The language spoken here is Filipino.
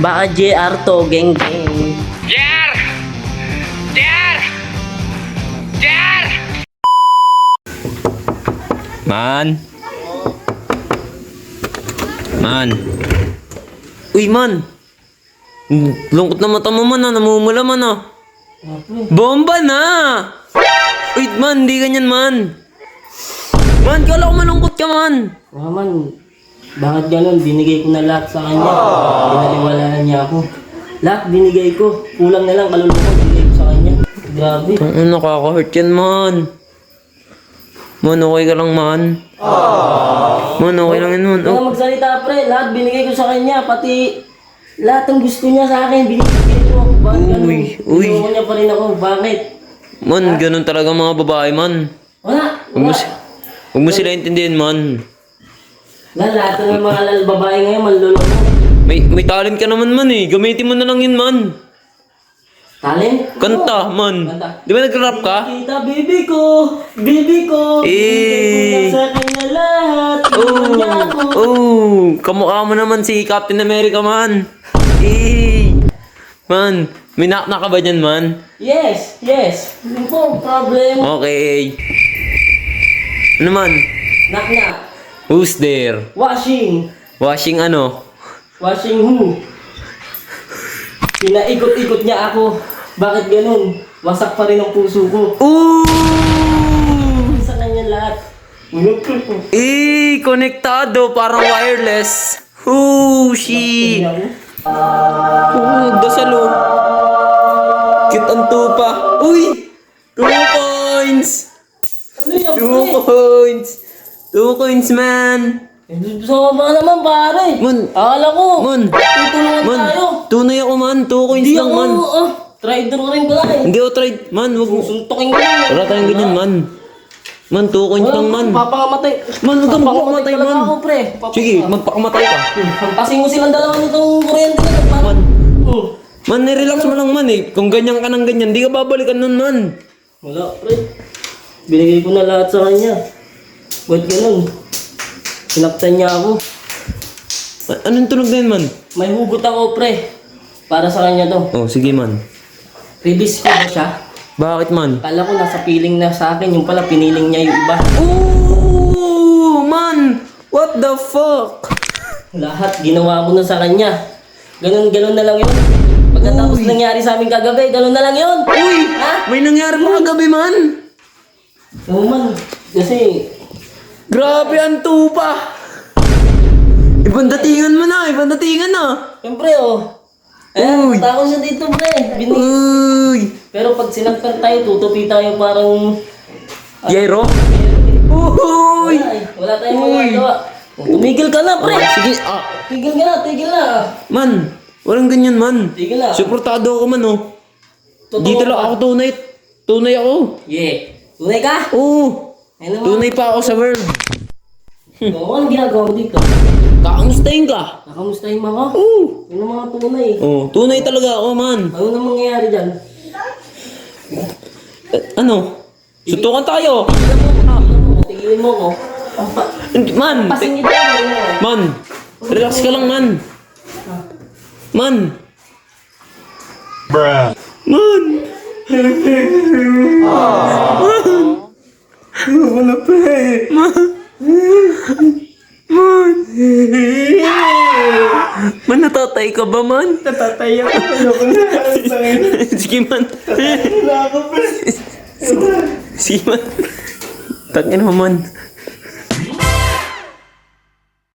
Baka JR to, geng geng. JR! JR! JR! Man. Man. Uy, man. Lungkot na mata mo, man, namumula, man, Bomba na! Uy, man, di ganyan, man. Man, kala ko malungkot ka, man. Man, bakit ganun? Binigay ko na lahat sa kanya. Pinaliwalaan niya ako. Lahat binigay ko. Kulang na lang, kaluluwa ko, binigay ko sa kanya. Grabe. Ang nakaka-hurt yan, man. Man, okay ka lang, man. Man, okay lang yan, man. Huwag ka magsalita, pre. Lahat binigay ko sa kanya. Pati lahat ng gusto niya sa akin, binigay ko. Bakit ganun? Uy. Pinuha niya pa rin ako. Bakit? Man, ganun talaga mga babae, man. Wala. Huwag mo sila intindihin, man. Lahat ng mga babae ngayon, manluloko. May talent ka naman, man, Gamitin mo na lang yun, man. Talent? Kanta, man. Kanta. Di ba nag-rap ka? Kita, baby ko. Binigay ko na sa kanya lahat. Iwan niya ako. Kamukha mo naman si Captain America, man. Man, may na ka ba dyan, man? Yes. Yun po, problem. Okay. Ano man? Knock. Who's there? Washing Washing ano? who? Pinaikot-ikot niya ako. Bakit ganun? Wasak pa rin ang puso ko. Sa kanya lahat. Konektado, parang wireless. She. Dasal, Cute ang tupa. Uy! 2 coins! Ano yan, 2 coins! 2 coins, man! Sama naman, pare. Man. Akala ko. Man. Tutulungan Man, tayo. tunay ako, man. 2 coins Hindi lang, ako, man. trader rin pala eh. Hindi ako tried. Man, wag mo. Suntukin ko lang. Wala tayong ganyan, man. Man, 2 coins lang, man. Papakamatay. Man, huwag kang magpakamatay, talaga man. ako, pre. Sige, magpakamatay ka. Pampasing mo silang dalawa nitong kuryente na. Man. Man, nirelax mo lang, man, Kung ganyan ka ng ganyan, di ka babalikan nun, man. Wala, pre. Binigay ko na lahat sa kanya. Ba't ganun? Sinaktan niya ako. Anong tunog na yun, man? May hugot ako, pre. Para sa kanya to. Oh, sige, man. Release ko ba siya? Bakit, man? Kala ko nasa feeling na sa akin. Yung pala, piniling niya yung iba. Ooh, man! What the fuck? Lahat, ginawa ko na sa kanya. Ganun na lang yun. Pagkatapos nangyari sa amin kagabi, ganun na lang yun. Uy! Ha? May nangyari pa kagabi, man! Oo man, kasi Grabe ang tupa! Ibang datingan mo na, siyempre ayan, takot siya dito, pre. Uy! Pero pag sinaktan tayo, tutupi tayo parang Yero? Uy! wala tayong magagawa. Tumigil ka na, pre. Sige, Tigil na. Man, walang ganyan, man. Tigil na. Suportado ako, man, Totoo Dito lang ka. ako tunay. Tunay ako. Yeah. Tunay ka? Oo. Ayun naman. Tunay pa ako sa world. Oo, anong ginagawa mo dito? Kakamustahin ka. Nakamustahin mo ako? Oo. Yun ang mga tunay. Oh, tunay talaga ako, man. Ano nang mangyayari dyan? Ano? Suntukan tayo. Tigilin mo ako. Man, Pasingit ka mo. man. Relax ka lang, man. Man. Bruh. Man. Wala pa Man. Man, natatay ka ba, man? Natatay ako. Ayoko na. Sige, man. Wala ako, pre. Sige, man. Tangin mo, man.